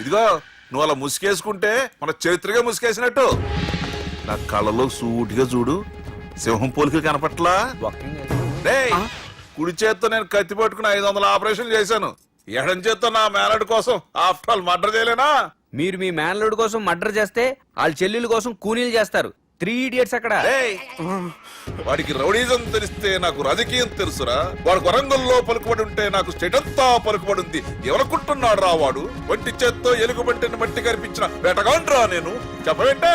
ఇదిగో నువ్వు అలా ముసుకేసుకుంటే మన చరిత్రగా ముసుకేసినట్టు. నా కళ్ళలో సూటిగా చూడు, సింహం పోలికలు కనపట్లా. డేయ్, కుడి చేత్తో నేను కత్తి పట్టుకుని 500 ఆపరేషన్లు చేశాను. ఎడం చేత్తో నా మేనడు కోసం ఆఫ్టర్ ఆల్ మర్డర్ చేయలేనా? మీరు మీ మేనల్లుడి కోసం మర్డర్ చేస్తే వాళ్ళ చెల్లెల కోసం కూనీలు చేస్తారు. 3 ఇడియట్స్ అక్కడ. డేయ్, వాడికి రౌడీజం తెలిస్తే నాకు రాజకీయం తెలుసురా. వాడు వరంగల్లో పలుకుబడి ఉంటే నాకు స్టేట్ అంతా పలుకుబడి ఉంది. ఎవరనుకుంటున్నాడు రా వాడు? ఒంటి చేత్తో ఎలుగుబంటిని మట్టి కనిపించిన వేటగాండ్రా నేను. చెప్పవేంటే?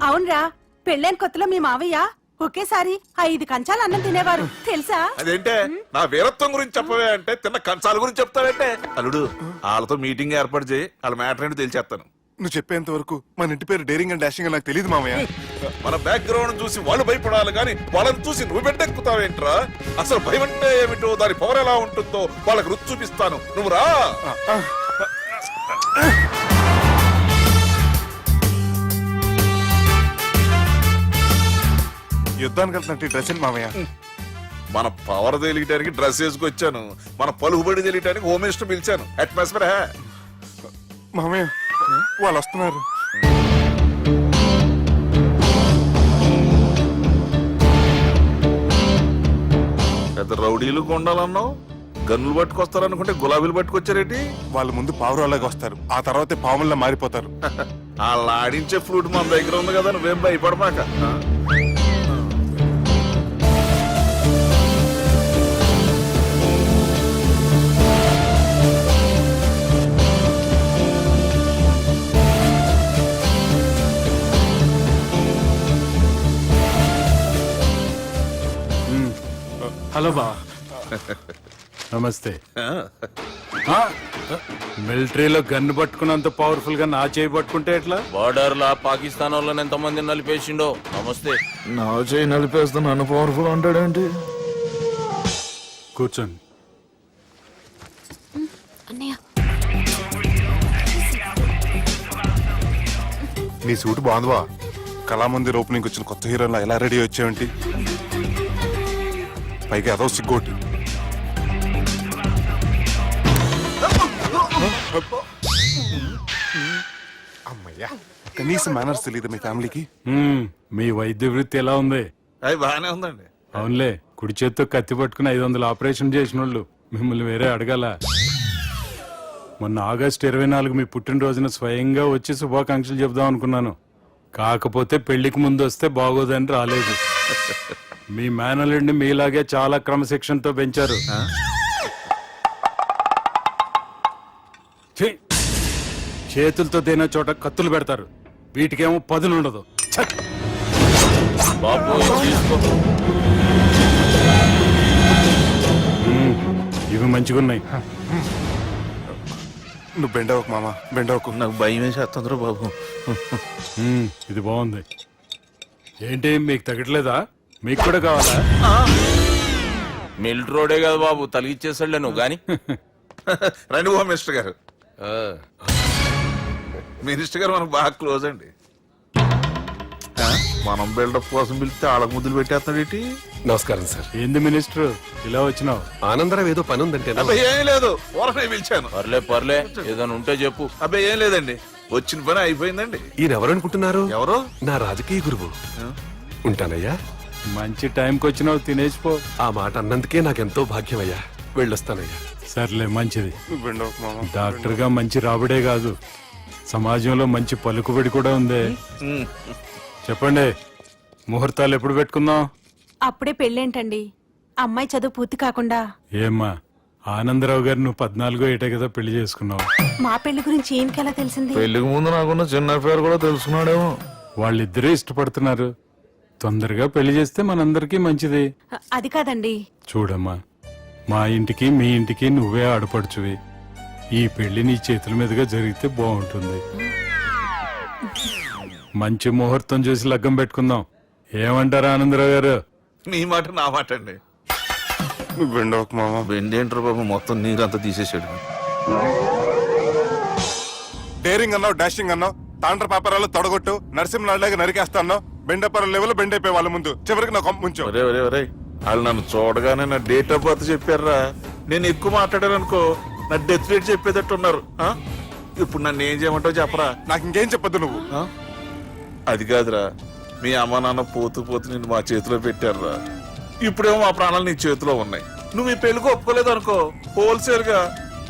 అవునరా, పెళ్ళైన కొత్తలో మీ మావయ్య ఒకేసారి 5 కంచాలు అన్నం తినేవారు తెలుసా? అదేంటే నా వీరత్వం గురించి చెప్పవే అంటే తిన్న కంచాల గురించి చెప్తావేంటే? అల్లుడు, వాళ్ళతో మీటింగ్ ఏర్పాటు చేయి, వాళ్ళ మ్యాటర్ ఏంటో తెలిచేస్తాను. నువ్వు చెప్పేంత వరకు మన ఇంటి పేరు డేరింగ్ అండ్ డాషింగ్ అని నాకు తెలియదు మామయ్య. మన బ్యాక్గ్రౌండ్ చూసి వాళ్ళు భయపడాలి గాని వాళ్ళని చూసి నువ్వు బిడ్డెక్కుతావేంట్రా? అసలు భయం అంటే ఏమిటో, దాని పవర్ ఎలా ఉంటుందో వాళ్ళకి రుచి చూపిస్తాను. నువ్వు రా. యుద్ధానికి వెళ్తున్నట్టు డ్రెస్ ఏంటి మామయ్య? మన పవర్ తెలియటానికి డ్రెస్ వేసుకొచ్చాను, మన పలుకుబడి తెలియటానికి హోమ్ మినిస్టర్ పిలిచాను. అట్మాస్ఫియర్ హే. మామయ్య వాళ్ళు వస్తున్నారు. పెద్ద రౌడీలు కొండాలన్నావు, గన్నులు పట్టుకొస్తారనుకుంటే గులాబీలు పట్టుకొచ్చారేటి? వాళ్ళ ముందు పావురాలాగా వస్తారు, ఆ తర్వాతే పాముల్లా మారిపోతారు. వాళ్ళు ఆడించే ఫ్లూట్ మన దగ్గర ఉంది కదా, నువ్వేం భయపడమాక. హలో బా, నమస్తే. మిలిటరీలో గన్ను పట్టుకున్నంత పవర్ఫుల్ గా నా చేయి పట్టుకుంటే ఎట్లా? బార్డర్ లా పాకిస్తాన్ వాళ్ళని ఎంత మంది నలిపేసిండో. నమస్తే. నా చేయి నలిపేస్తా నన్ను పవర్ఫుల్ అంటాడేంటి? కూర్చోండి. నీ సూట్ బాగుందివా. కళామందిర్ ఓపెనింగ్ వచ్చిన కొత్త హీరోలా ఎలా రెడీ వచ్చావేంటి? పైగా అదో సిగ్గోటి. అమ్మయ్యా, కనీసం మేనర్స్ తెలియదు మీ ఫ్యామిలీకి. మీ వైద్య వృత్తి ఎలా ఉంది? అది బాగానే ఉందండి. అవునులే, కుడి చేత్తో కత్తి పట్టుకుని 500 ఆపరేషన్ చేసిన వాళ్ళు మిమ్మల్ని వేరే అడగాల. మొన్న ఆగస్టు 24 మీ పుట్టినరోజున స్వయంగా వచ్చి శుభాకాంక్షలు చెబుదాం అనుకున్నాను. కాకపోతే పెళ్లికి ముందు వస్తే బాగోదని రాలేదు. మీ మేనల్లుడిని మీలాగే చాలా క్రమశిక్షణతో పెంచారు. ఛీ! చేతులతో దేనా చోట కత్తులు పెడతారు, వీటికేమో పదులు ఉండదు. బాబు తీసుకో. ఇవి మంచిగున్నాయి. నువ్వు బెండవకు మామ, బెండవకు. నాకు భయం వేసేస్తుందిరా బాబు. ఇది బాగుంది. ఏంటి మీకు తగ్గట్లేదా? మీకు కూడా కావాలా? మిలిటరీ రోడే కదా బాబు, తలిగిచ్చేసాడులే నువ్వు గాని. రండి హోమ్ మినిస్టర్ గారు. మినిస్టర్ గారు మనకు బాగా క్లోజ్ అండి. మనం బిల్డప్ కోసం పిలిస్తే ఆళ్ళకు ముద్దులు పెట్టేస్తాడేటి? నమస్కారం సార్. ఏంది మినిస్టర్ ఇలా వచ్చినావు? ఆనందరావు ఏదో పని ఉందంటే. అబ్బాయి ఏం లేదు, ఊరనే పిలిచాను. పర్లే ఏదైనా ఉంటే చెప్పు. అబ్బాయి ఏం లేదండి, వచ్చిన పని అయిపోయిందండి. ఈయన ఎవరనుకుంటున్నారు? ఎవరు? నా రాజకీయ గురువు. ఉంటానయ్యా. మంచి టైంకి వచ్చినావు, తినేసిపో. ఆ మాట అన్నందుకే నాకెంతో భాగ్యమయ్యా. వెళ్ళొస్తానయ్యా. సర్లే, మంచిది. నువ్వు బెండవకు మామ. డాక్టర్ గా మంచి రాబడే కాదు, సమాజంలో మంచి పలుకుబడి కూడా ఉంది. చెప్పండి, ముహూర్తాలు ఎప్పుడు పెట్టుకుందాం? అప్పుడే పెళ్ళేంటండి, అమ్మాయి చదువు పూర్తి కాకుండా. ఏమ్మా, ఆనందరావు గారు నువ్వు 14 ఏటే కదా పెళ్లి చేసుకున్నావు. మా పెళ్లి గురించి ఈయనకెలా తెలిసింది? పెళ్లికి ముందు నాకున్న చిన్న పేరు కూడా తెలుసుకున్నాడేమో. వాళ్ళిద్దరే ఇష్టపడుతున్నారు, తొందరగా పెళ్లి చేస్తే మనందరికీ మంచిది. అది కాదండి. చూడమ్మా, మా ఇంటికి మీ ఇంటికి నువ్వే ఆడపడుచువి. ఈ పెళ్లి నీ చేతుల మీదుగా జరిగితే బాగుంటుంది. మంచి ముహూర్తం చూసి లగ్గం పెట్టుకుందాం. ఏమంటారు ఆనందరావు గారు? నీ మాట నా మాట అండి. నువ్వు బెండవకు మామ. బెండేంటారు బాబు, మొత్తం నీరంతా తీసేసాడు. డేరింగ్ అన్నావు, డాషింగ్ అన్నావు, తాండ్ర పాపరాలు తొడగొట్టు, నరసింహలాగా నరికేస్తా అన్నావు. బెండపర లెవెల్ బెండ్ అయిపోయి వాళ్ళ ముందు చివరికి నా కొంప ముంచావు. ఒరే ఒరే ఒరే, వాళ్ళు నన్ను చూడగానే నా డేట్ ఆఫ్ బర్త్ చెప్పారా? నేను ఎక్కువ మాట్లాడాను అనుకో, నా డెత్ రేట్ చెప్పేటట్టు ఉన్నారు. ఇప్పుడు నన్ను ఏం చేయమంటావు చెప్పరా? నాకు ఇంకేం చెప్పొద్దు నువ్వు. ఆ? అది కాదురా, మీ అమ్మ నాన్న పోతూ పోతూ నిన్ను మా చేతిలో పెట్టారురా. ఇప్పుడేమో మా ప్రాణాలు నీ చేతిలో ఉన్నాయి. నువ్వు ఈ పెళ్లికి ఒప్పుకోలేదు అనుకో, హోల్సేల్ గా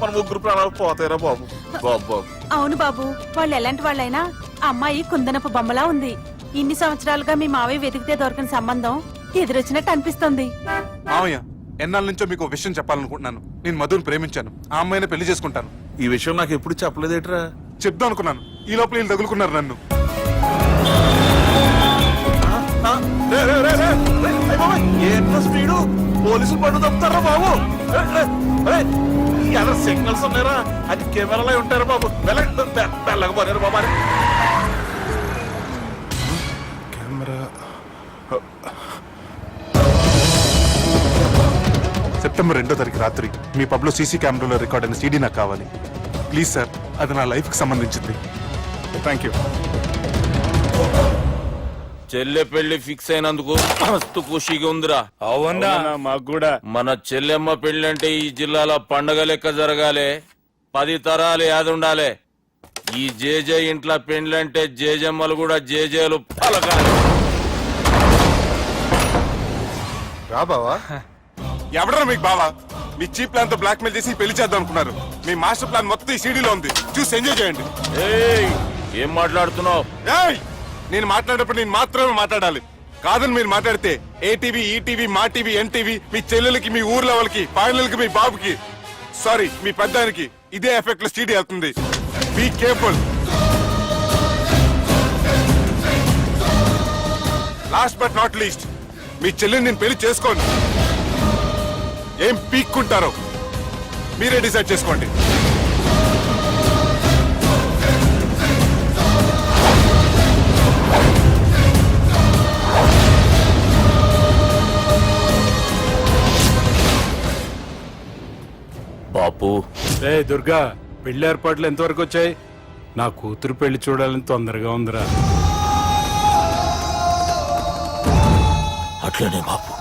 మన ముగ్గురు ప్రాణాలు పోతాయిరా బాబు. బాబు బాబు అవును బాబు, వాళ్ళు ఎలాంటి వాళ్ళైనా అమ్మాయి కుందనపు బొమ్మలా ఉంది. ఇన్ని సంవత్సరాలుగా మీ మావయ్య వెతికితే దొరకని సంబంధం ఎదురొచ్చినట్టు అనిపిస్తుంది. మామయ్య, ఎన్నాళ్ళ నుంచో మీకు విషయం చెప్పాలనుకుంటున్నాను. నేను మధుని ప్రేమించాను. ఆ అమ్మాయిని పెళ్లి చేసుకుంటాను. ఈ విషయం నాకు ఎప్పుడు చెప్పలేదేట్రా? చెప్దాం అనుకున్నాను, ఈ లోపల వీళ్ళు తగులుకున్నారు నన్ను. ఏంట్రా స్పీడు? పోలీసులు పన్ను తప్పుతారా బాబు? ఎలా సిగ్నల్స్ ఉన్నారా? అది కెమెరాలో ఉంటారా బాబు? వెళ్ళకపోయారు బాబు. కెమెరా సెప్టెంబర్ 2వ తారీఖు రాత్రి మీ పబ్లో సీసీ కెమెరాలో రికార్డ్ అయిన సీడీ నాకు కావాలి ప్లీజ్ సార్. అది నా లైఫ్ కి సంబంధించింది. Thank you. చెల్లె పెళ్లి ఫిక్స్ అయినందుకు మస్తు ఖుషిగా ఉందిరా. అవునా మాకు కూడా. మన చెల్లెమ్మ పెళ్లి అంటే ఈ జిల్లాలో పండగ లెక్క జరగాలి. 10 తరాలు యాదుండాలి. ఈ జేజే ఇంట్లో పెండ్లంటే జేజమ్మలు కూడా జేజేలు పలకాలి. రా బావా. ఎవడరా మీకు బావా? మీ చీప్ ప్లాన్ తో బ్లాక్ మెయిల్ చేసి పెళ్లి చేద్దాం అనుకున్నారు. మీ మాస్టర్ ప్లాన్ మొత్తం ఈ సీడీలో ఉంది, చూసి ఎంజాయ్ చేయండి. ఏయ్, ఏం మాట్లాడుతున్నావు? ఏయ్, నేను మాట్లాడేటప్పుడు నేను మాత్రమే మాట్లాడాలి. కాదని మీరు మాట్లాడితే ఏటీవీ, ఈటీవీ, మా టీవీ, ఎన్టీవీ, మీ చెల్లెలకి, మీ ఊర్ల వాళ్ళకి, ఫైనల్ కి మీ బాబుకి, సారీ మీ పెద్దానికి ఇదే ఎఫెక్ట్ లో సీడీ వెళ్తుంది. Be careful. Last but not least, మీ చెల్లెని నేను పెళ్లి చేసుకోను. ఏం పీక్కుంటారో మీరే డిసైడ్ చేసుకోండి. బాపు, రే దుర్గా, పెళ్లి ఏర్పాట్లు ఎంతవరకు వచ్చాయి? నా కూతురు పెళ్లి చూడాలని తొందరగా ఉందిరా. అట్లనే బాపు.